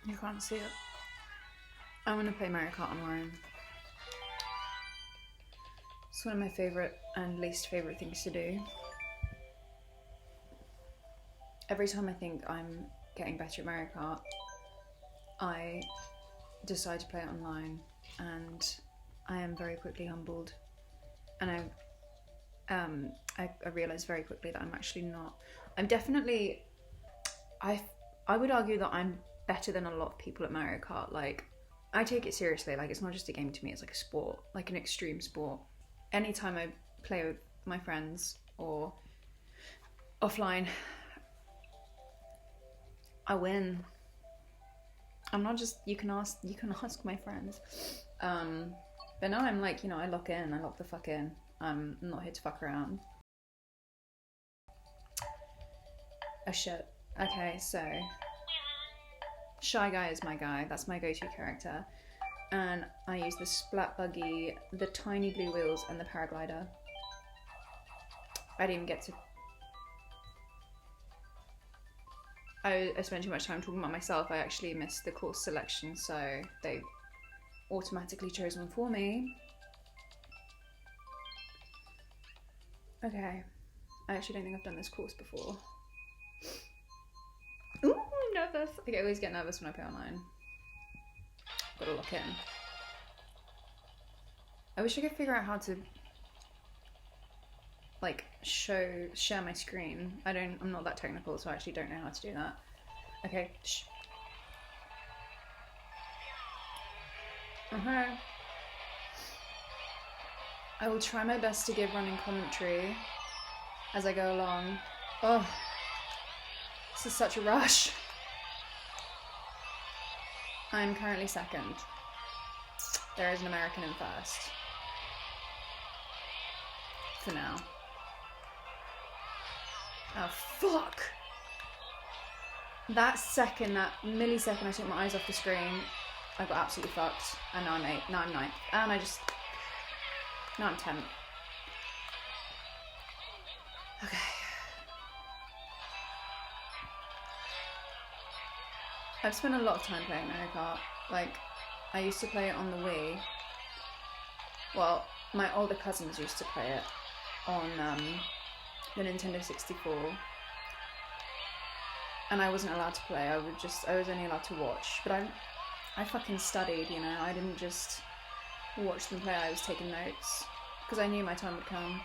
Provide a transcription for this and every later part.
You can't see it. I'm gonna play Mario Kart online. It's one of my favourite and least favourite things to do. Every time I think I'm getting better at Mario Kart, I decide to play it online, and I am very quickly humbled. And I realise very quickly that I'm actually not. I'm definitely. I would argue that I'm better than a lot of people at Mario Kart. Like, I take it seriously. Like, it's not just a game to me. It's like a sport, like an extreme sport. Anytime I play with my friends or offline, I win. I'm not just. You can ask my friends. But now I'm like, I lock in. I lock the fuck in. I'm not here to fuck around. Oh shit. Okay, so Shy Guy is my guy. That's my go-to character, and I use the splat buggy, the tiny blue wheels, and the paraglider. I didn't even get to. I spent too much time talking about myself. I actually missed the course selection, so they automatically chose one for me. Okay, I actually don't think I've done this course before. Ooh, I'm nervous. I always get nervous when I play online. Gotta lock in. I wish I could figure out how to like share my screen. I'm not that technical, so I actually don't know how to do that. Okay. Shh. I will try my best to give running commentary as I go along. Oh, this is such a rush. I'm currently second. There is an American in first. For now. Oh, fuck! That millisecond I took my eyes off the screen, I got absolutely fucked. And now I'm 8th. Now I'm 9th. And now I'm 10th. Okay. I've spent a lot of time playing Mario Kart. Like, I used to play it on the Wii. Well, my older cousins used to play it on the Nintendo 64. And I wasn't allowed to play. I was only allowed to watch. But I fucking studied, I didn't just watch them play. I was taking notes because I knew my time would come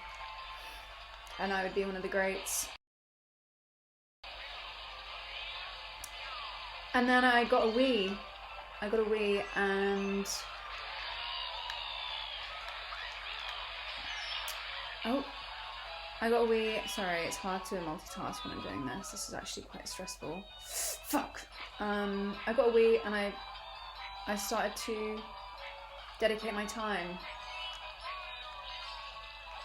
and I would be one of the greats. And then I got a Wii. And I got a Wii. Sorry, it's hard to multitask when I'm doing this. This is actually quite stressful. Fuck. I got a Wii and I started to dedicate my time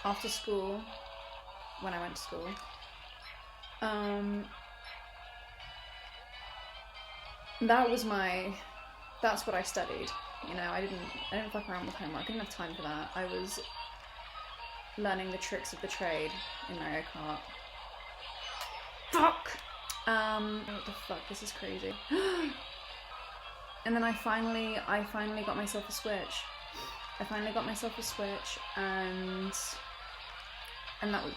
after school, when I went to school. That's what I studied. I didn't fuck around with homework. I didn't have time for that. I was learning the tricks of the trade in Mario Kart. Fuck! What the fuck? This is crazy. And then I finally got myself a Switch. And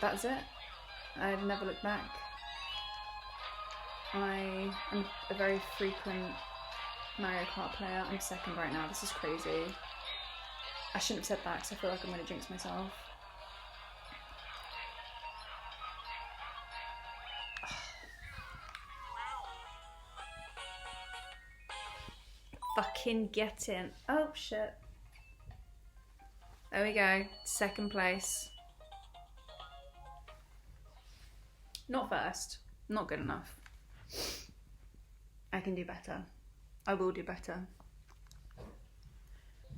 that's it. I've never looked back. I am a very frequent Mario Kart player. I'm second right now. This is crazy. I shouldn't have said that because I feel like I'm going to jinx myself. Fucking get in. Oh shit. There we go. Second place. Not first. Not good enough. I can do better. I will do better.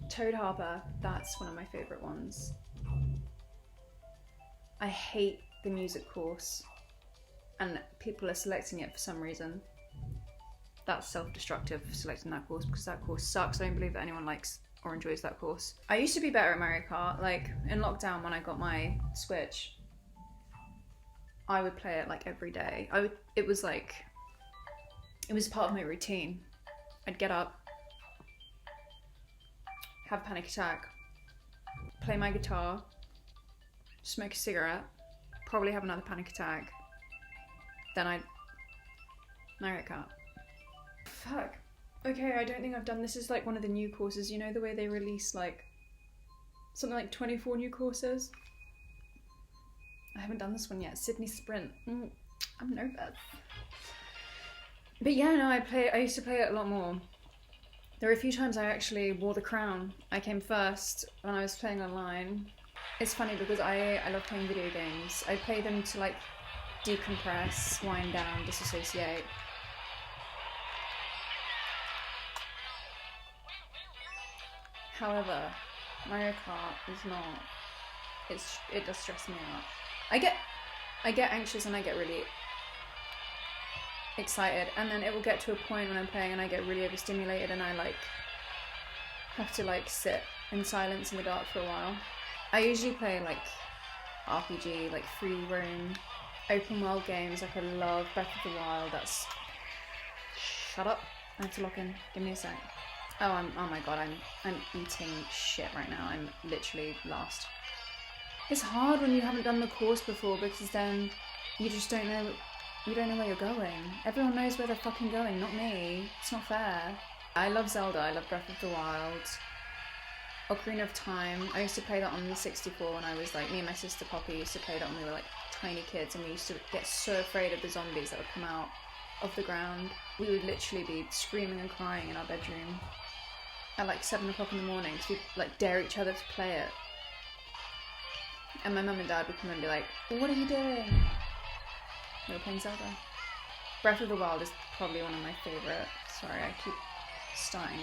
Toad Harbor, that's one of my favourite ones. I hate the music course and people are selecting it for some reason. That's self-destructive, selecting that course, because that course sucks. I don't believe that anyone likes or enjoys that course. I used to be better at Mario Kart. Like, in lockdown when I got my Switch, I would play it like every day. It was part of my routine. I'd get up, have a panic attack, play my guitar, smoke a cigarette, probably have another panic attack, then I'd mariokart. Fuck. Okay, I don't think I've done this. Is like one of the new courses, you know, the way they release like something like 24 new courses. I haven't done this one yet. Sydney Sprint. I'm nervous. But yeah, no, I used to play it a lot more. There were a few times I actually wore the crown. I came first when I was playing online. It's funny because I love playing video games. I play them to like decompress, wind down, disassociate. However, Mario Kart is not. It does stress me out. I get anxious and I get really excited, and then it will get to a point when I'm playing and I get really overstimulated and I like have to like sit in silence in the dark for a while. I usually play like RPG, like free roam, open world games. Like I love Breath of the Wild. That's shut up. I have to lock in. Give me a sec. Oh my god, I'm eating shit right now. I'm literally lost. It's hard when you haven't done the course before because then you just don't know. You don't know where you're going. Everyone knows where they're fucking going, not me. It's not fair. I love Zelda. I love Breath of the Wild. Ocarina of Time. I used to play that on the 64 when I was like, me and my sister Poppy used to play that when we were like tiny kids, and we used to get so afraid of the zombies that would come out of the ground. We would literally be screaming and crying in our bedroom at like 7 o'clock in the morning because we'd like dare each other to play it. And my mum and dad would come and be like, what are you doing? We were playing Zelda. Breath of the Wild is probably one of my favourite. Sorry, I keep starting.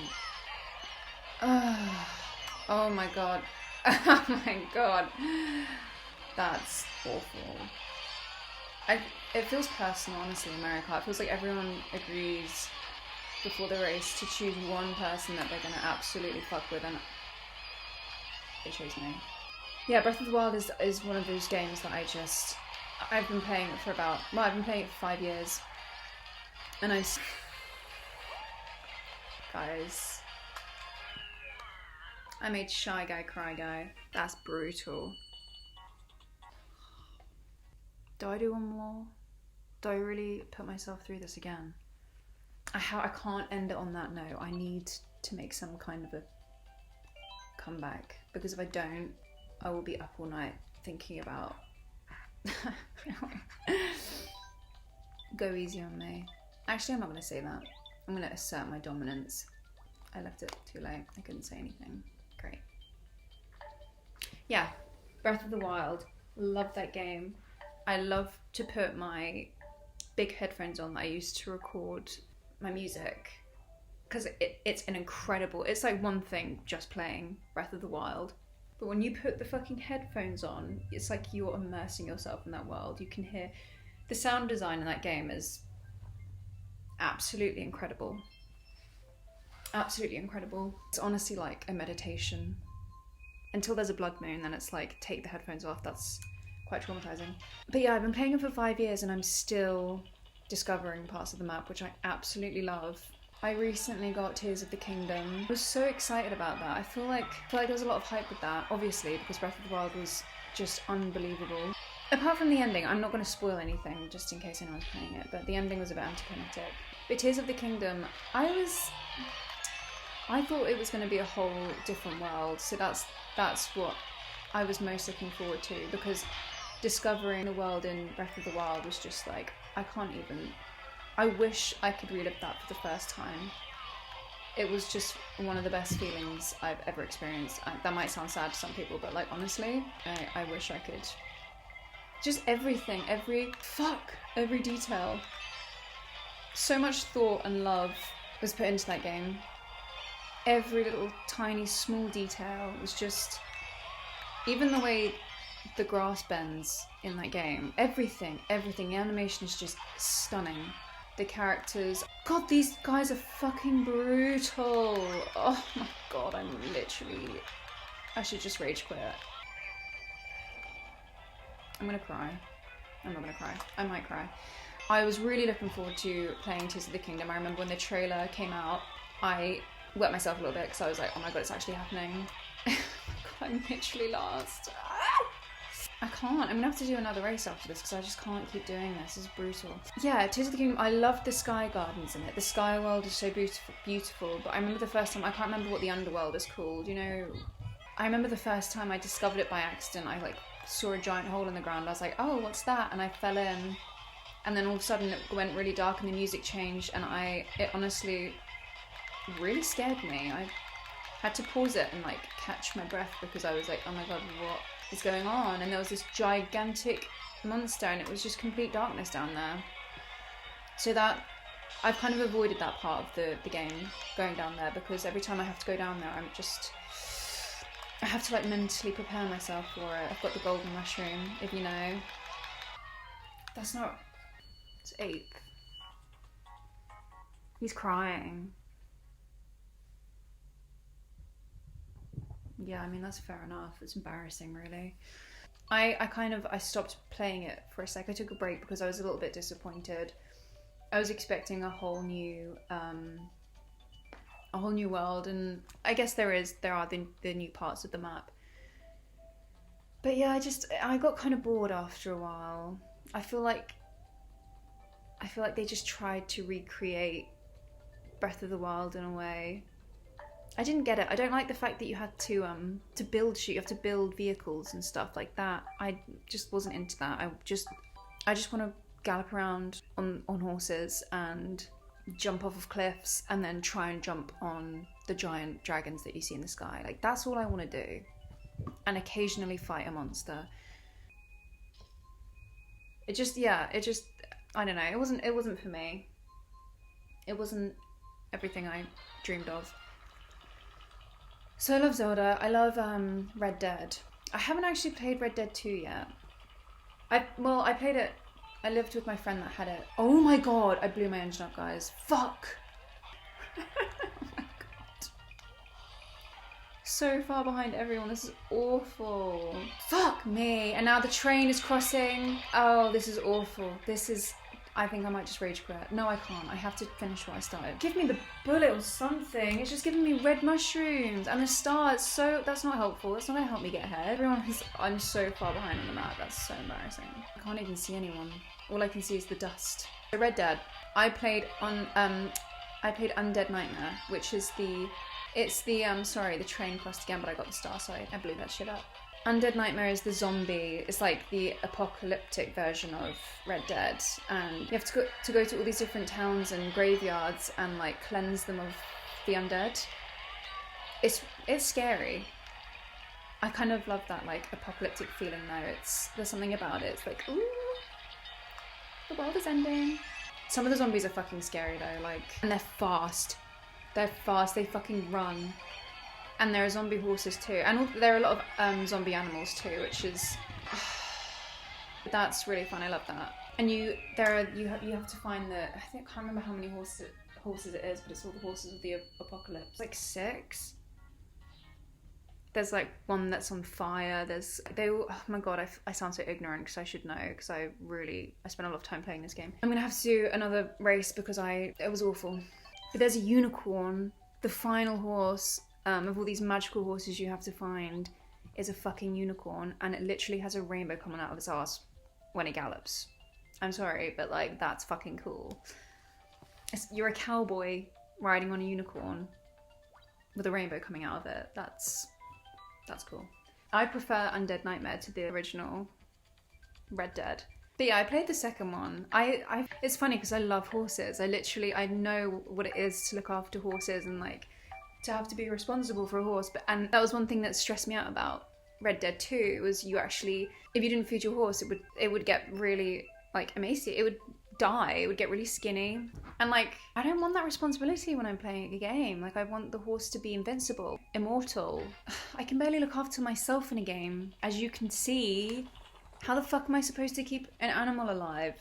Oh my god. Oh my god. That's awful. It feels personal, honestly, in Mario Kart. It feels like everyone agrees before the race to choose one person that they're gonna absolutely fuck with, and they chose me. Yeah, Breath of the Wild is one of those games that I've been playing it for I've been playing it for 5 years. And guys, I made Shy Guy Cry Guy. That's brutal. Do I do one more? Do I really put myself through this again? I can't end it on that note. I need to make some kind of a comeback, because if I don't, I will be up all night thinking about go easy on me. Actually, I'm not going to say that. I'm going to assert my dominance. I left it too late. I couldn't say anything. Great. Yeah, Breath of the Wild. Love that game. I love to put my big headphones on that I used to record my music, because it's an incredible, it's like one thing just playing Breath of the Wild, but when you put the fucking headphones on, it's like you're immersing yourself in that world. You can hear the sound design in that game is absolutely incredible. Absolutely incredible. It's honestly like a meditation. Until there's a blood moon, then it's like, take the headphones off. That's quite traumatizing. But yeah, I've been playing it for 5 years and I'm still discovering parts of the map, which I absolutely love. I recently got Tears of the Kingdom. I was so excited about that. I feel like there was a lot of hype with that, obviously, because Breath of the Wild was just unbelievable. Apart from the ending, I'm not going to spoil anything just in case anyone's playing it, but the ending was a bit anticlimactic. But Tears of the Kingdom, I thought it was going to be a whole different world, so that's what I was most looking forward to, because discovering the world in Breath of the Wild was just like, I wish I could relive that for the first time. It was just one of the best feelings I've ever experienced. That might sound sad to some people, but like honestly, I wish I could. Just everything, every detail. So much thought and love was put into that game. Every little tiny small detail was just, even the way the grass bends in that game, everything, the animation is just stunning. The characters, god, these guys are fucking brutal. Oh my god, I should just rage quit. I'm gonna cry. I'm not gonna cry. I might cry. I was really looking forward to playing Tears of the Kingdom. I remember when the trailer came out, I wet myself a little bit because I was like, oh my god, it's actually happening. I'm literally lost. I can't. I'm gonna have to do another race after this because I just can't keep doing this. This is brutal. Yeah, Tears of the Kingdom, I love the sky gardens in it. The sky world is so beautiful, but I remember the first time, I can't remember what the underworld is called, you know. I remember the first time I discovered it by accident. I like saw a giant hole in the ground. I was like, oh, what's that? And I fell in. And then all of a sudden it went really dark and the music changed, and it honestly really scared me. I had to pause it and like catch my breath because I was like, oh my god, what is going on? And there was this gigantic monster and it was just complete darkness down there. So that I've kind of avoided that part of the game, going down there, because every time I have to go down there I have to like mentally prepare myself for it. I've got the golden mushroom, if you know. That's not... It's 8th. He's crying. Yeah, I mean, that's fair enough. It's embarrassing, really. I stopped playing it for a sec. I took a break because I was a little bit disappointed. I was expecting a whole new world, and I guess there are the new parts of the map. But yeah, I got kind of bored after a while. I feel like they just tried to recreate Breath of the Wild in a way. I didn't get it. I don't like the fact that you had to build shit. You have to build vehicles and stuff like that. I just wasn't into that. I just want to gallop around on horses and jump off of cliffs and then try and jump on the giant dragons that you see in the sky. Like, that's all I want to do. And occasionally fight a monster. I don't know. It wasn't for me. It wasn't everything I dreamed of. So I love Zelda. I love Red Dead. I haven't actually played Red Dead 2 yet. I played it. I lived with my friend that had it. Oh my god, I blew my engine up, guys. Fuck. Oh my god. So far behind everyone. This is awful. Fuck me. And now the train is crossing. Oh, this is awful. I think I might just rage quit. No, I can't. I have to finish what I started. Give me the bullet or something. It's just giving me red mushrooms and a star. That's not helpful. That's not gonna help me get ahead. I'm so far behind on the map. That's so embarrassing. I can't even see anyone. All I can see is the dust. The Red Dead. I played Undead Nightmare, which is the train crossed again, but I got the star, so I blew that shit up. Undead Nightmare is the zombie. It's like the apocalyptic version of Red Dead, and you have to go to all these different towns and graveyards and like cleanse them of the undead. It's scary. I kind of love that like apocalyptic feeling though. There's something about it. It's like, ooh, the world is ending. Some of the zombies are fucking scary though, like, and they're fast. They're fast. They fucking run. And there are zombie horses too, and there are a lot of zombie animals too, which is that's really fun. I love that. And you have to find I can't remember how many horses it is, but it's all the horses of the apocalypse. Like 6. There's like one that's on fire. Oh my god, I sound so ignorant because I should know, because I spent a lot of time playing this game. I'm gonna have to do another race because it was awful. But there's a unicorn, the final horse. Of all these magical horses you have to find is a fucking unicorn, and it literally has a rainbow coming out of its ass when it gallops. I'm sorry, but like, that's fucking cool. You're a cowboy riding on a unicorn with a rainbow coming out of it. That's cool. I prefer Undead Nightmare to the original Red Dead. But yeah, I played the second one. It's funny because I love horses. I know what it is to look after horses and like to have to be responsible for a horse, and that was one thing that stressed me out about Red Dead 2 was you actually, if you didn't feed your horse, it would get really like emaciated, it would die, it would get really skinny, and like I don't want that responsibility when I'm playing a game. Like, I want the horse to be invincible, immortal. I can barely look after myself in a game, as you can see. How the fuck am I supposed to keep an animal alive?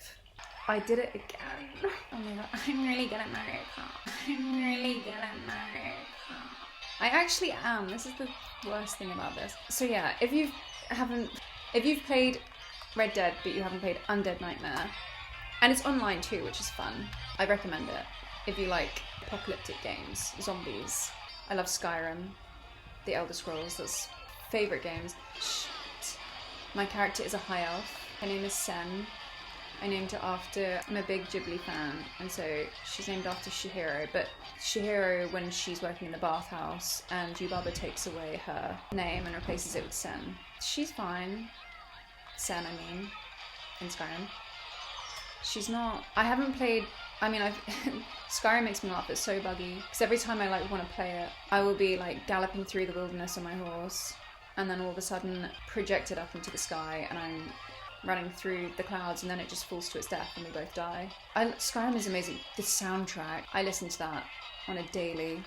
I did it again. Oh my god, I'm really good at Mario Kart. I'm really good at Mario Kart. I actually am. This is the worst thing about this. So yeah, if you've played Red Dead but you haven't played Undead Nightmare, and it's online too, which is fun, I recommend it. if you like apocalyptic games, zombies. I love Skyrim, The Elder Scrolls, that's favourite games. Shit. My character is a high elf. Her name is Sen. I named her after, I'm a big Ghibli fan, and so she's named after Chihiro, but Chihiro, when she's working in the bathhouse, and Yubaba takes away her name and replaces it with Sen. She's fine. Sen, I mean, in Skyrim. She's not, I haven't played, Skyrim makes me laugh, it's so buggy, because every time I like want to play it, I will be like galloping through the wilderness on my horse, and then all of a sudden projected up into the sky, and I'm running through the clouds, and then it just falls to its death and we both die. Skyrim is amazing. The soundtrack, I listen to that on a daily.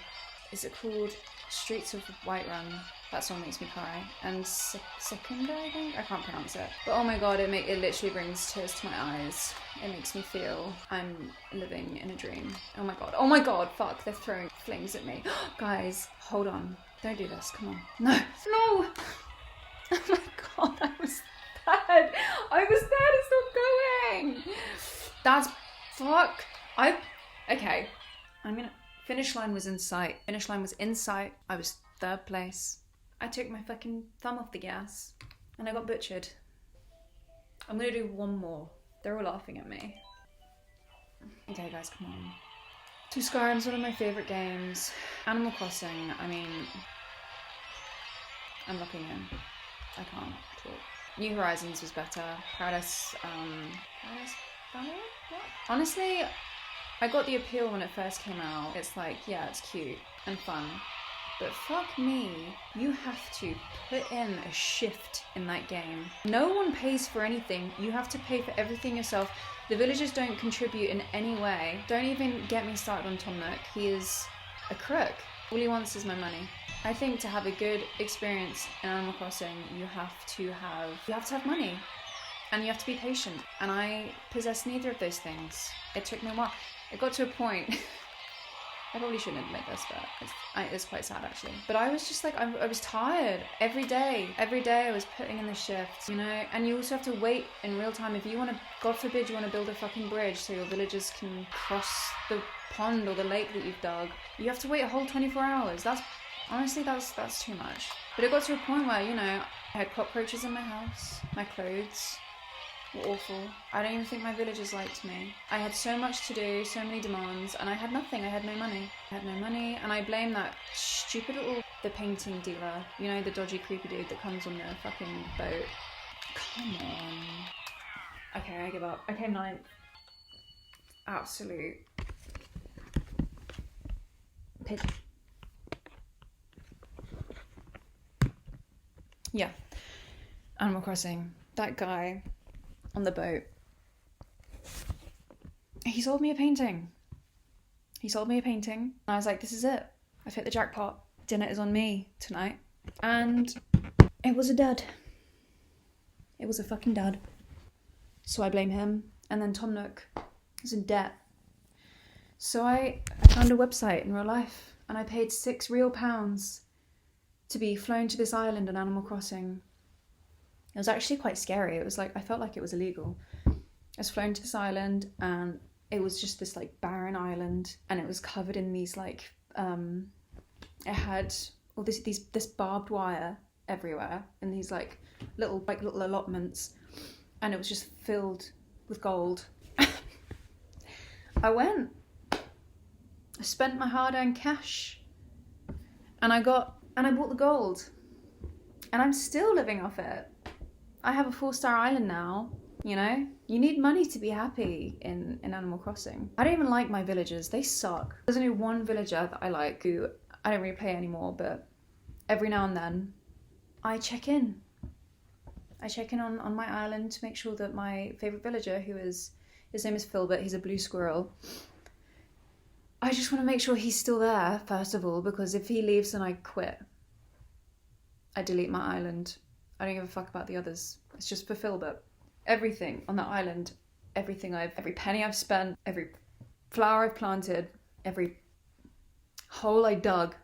Is it called Streets of Whiterun? That song makes me cry. And Secunda, I think? I can't pronounce it. But oh my god, it literally brings tears to my eyes. It makes me feel I'm living in a dream. Oh my god, fuck, they're throwing flames at me. Guys, hold on. Don't do this, come on. No! Oh my god, I was there to stop going. That's fuck. Okay. Finish line was in sight. I was third place. I took my fucking thumb off the gas and I got butchered. I'm gonna do one more. They're all laughing at me. Okay, guys, come on. So Skyrim's one of my favourite games. Animal Crossing, I'm looking in. I can't talk. New Horizons was better. Paradise Valley? What? Honestly, I got the appeal when it first came out. It's like, yeah, it's cute and fun. But fuck me, you have to put in a shift in that game. No one pays for anything. You have to pay for everything yourself. The villagers don't contribute in any way. Don't even get me started on Tom Nook. He is a crook. All he wants is my money. I think to have a good experience in Animal Crossing, you have to have money, and you have to be patient. And I possess neither of those things. It took me a while. It got to a point. I probably shouldn't admit this, but it's quite sad actually. But I was just like, I was tired every day. Every day I was putting in the shifts, And you also have to wait in real time if you want to. God forbid you want to build a fucking bridge so your villagers can cross the pond or the lake that you've dug. You have to wait a whole 24 hours. Honestly, that's too much. But it got to a point where, I had cockroaches in my house. My clothes were awful. I don't even think my villagers liked me. I had so much to do, so many demands, and I had nothing. I had no money. And I blame that stupid the painting dealer. The dodgy, creepy dude that comes on the fucking boat. Come on. Okay, I give up. I came ninth. Absolute pitch. Yeah, Animal Crossing. That guy on the boat. He sold me a painting. And I was like, this is it. I've hit the jackpot. Dinner is on me tonight. And it was a dud. It was a fucking dud. So I blame him. And then Tom Nook is in debt. So I found a website in real life and I paid £6 real to be flown to this island on Animal Crossing. It was actually quite scary. It was like, I felt like it was illegal. I was flown to this island and it was just this like barren island and it was covered in these like, it had all this barbed wire everywhere in these like little allotments and it was just filled with gold. I went. I spent my hard-earned cash and I bought the gold and I'm still living off it. I have a 4-star island now, You need money to be happy in Animal Crossing. I don't even like my villagers. They suck. There's only one villager that I like who I don't really play anymore, but every now and then I check in. On my island to make sure that my favourite villager, his name is Filbert, he's a blue squirrel. I just want to make sure he's still there, first of all, because if he leaves then I quit. I delete my island. I don't give a fuck about the others. It's just for Filbert. Everything on that island, every penny I've spent, every flower I've planted, every hole I've dug.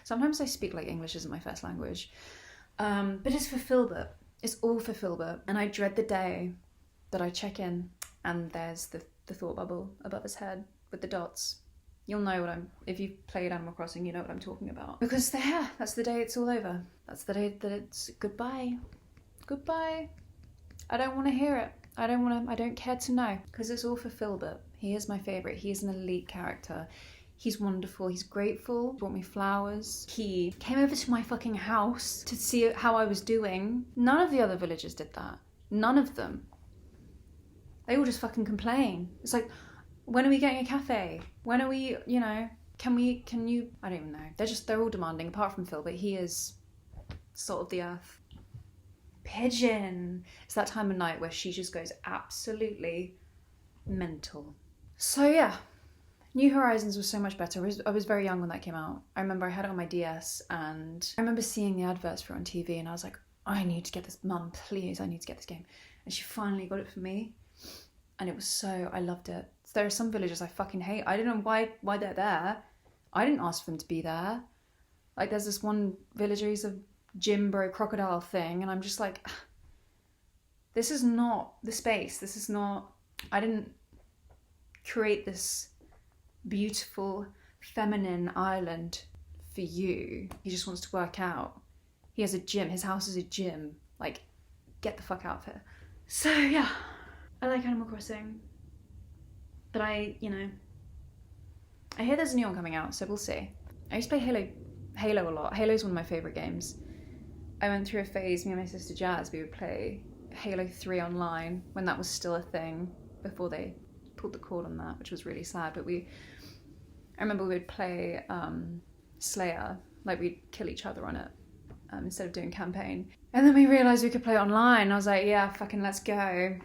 Sometimes I speak like English isn't my first language. But it's for Filbert. It's all for Filbert. And I dread the day that I check in and there's the thought bubble above his head. with the dots. You'll know if you've played Animal Crossing, you know what I'm talking about. Because that's the day it's all over. That's the day that it's goodbye. Goodbye. I don't want to hear it. I don't care to know. Because it's all for Filbert. He is my favourite. He is an elite character. He's wonderful. He's grateful. He brought me flowers. He came over to my fucking house to see how I was doing. None of the other villagers did that. None of them. They all just fucking complain. It's like, when are we getting a cafe? When are we, can you, I don't even know. They're all demanding, apart from Phil, but he is salt of the earth. Pigeon. It's that time of night where she just goes absolutely mental. So yeah, New Horizons was so much better. I was very young when that came out. I remember I had it on my DS and I remember seeing the adverts for it on TV and I was like, I need to get this, Mum, please, I need to get this game. And she finally got it for me. And it was I loved it. There are some villagers I fucking hate. I don't know why they're there. I didn't ask for them to be there. Like there's this one villager, he's a Jimbo crocodile thing. And I'm just like, this is not the space. This is not, I didn't create this beautiful feminine island for you. He just wants to work out. He has a gym. His house is a gym. Like, get the fuck out of here. So yeah, I like Animal Crossing. But I hear there's a new one coming out, so we'll see. I used to play Halo a lot. Halo's one of my favourite games. I went through a phase, me and my sister Jazz, we would play Halo 3 online when that was still a thing, before they pulled the cord on that, which was really sad. But I remember we would play Slayer, like we'd kill each other on it instead of doing campaign. And then we realised we could play it online. I was like, yeah, fucking let's go.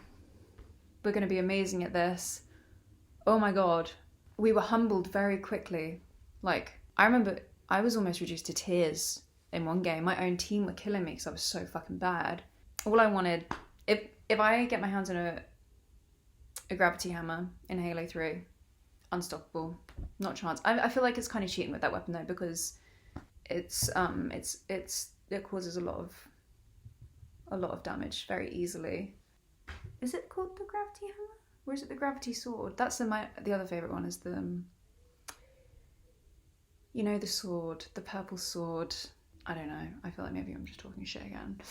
We're going to be amazing at this. Oh my God. We were humbled very quickly. Like, I remember I was almost reduced to tears in one game. My own team were killing me because I was so fucking bad. All I wanted, if I get my hands on a gravity hammer in Halo 3, unstoppable, not a chance. I feel like it's kind of cheating with that weapon though, because it causes a lot of damage very easily. Is it called the gravity hammer? Or is it the gravity sword? That's the other favourite one is the, the sword, the purple sword. I don't know. I feel like maybe I'm just talking shit again.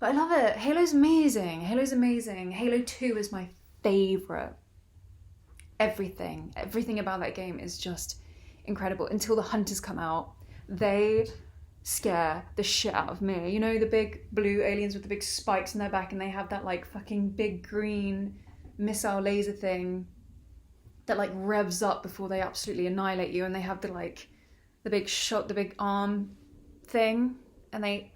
But I love it. Halo's amazing. Halo 2 is my favourite. Everything about that game is just incredible. Until the hunters come out. They scare the shit out of me. The big blue aliens with the big spikes in their back and they have that like fucking big green missile laser thing that like revs up before they absolutely annihilate you, and they have the big arm thing and they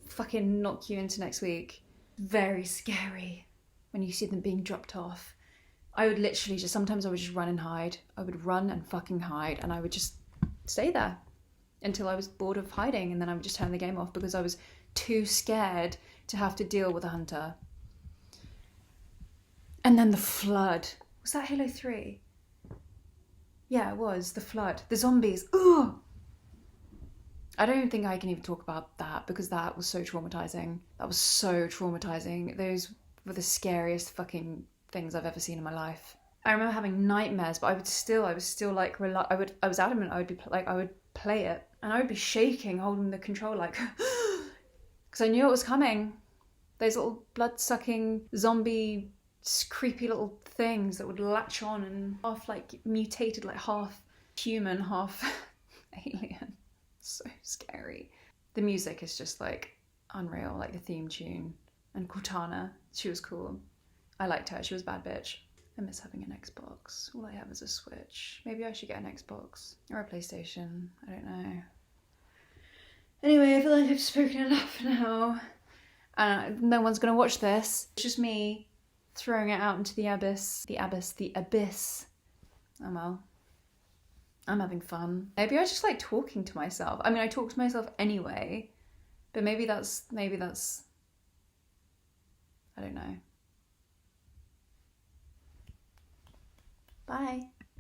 fucking knock you into next week. Very scary when you see them being dropped off. I would literally sometimes I would just run and hide. I would run and fucking hide and I would just stay there until I was bored of hiding, and then I would just turn the game off because I was too scared to have to deal with a hunter. And then the flood. Was that Halo 3? Yeah, it was. The flood. The zombies. Ugh! I don't think I can even talk about that because that was so traumatizing. Those were the scariest fucking things I've ever seen in my life. I remember having nightmares, but I was still like, I was adamant I would play it and I would be shaking, holding the control like, because I knew it was coming. Those little blood-sucking zombie creepy little things that would latch on and half like mutated, like half human, half alien. So scary. The music is just like unreal, like the theme tune. And Cortana, she was cool. I liked her, she was a bad bitch. I miss having an Xbox. All I have is a Switch. Maybe I should get an Xbox or a PlayStation. I don't know. Anyway, I feel like I've spoken enough now. No one's gonna watch this. It's just me throwing it out into the abyss. The abyss. Oh well. I'm having fun. Maybe I just like talking to myself. I mean, I talk to myself anyway, but maybe that's, I don't know. Bye.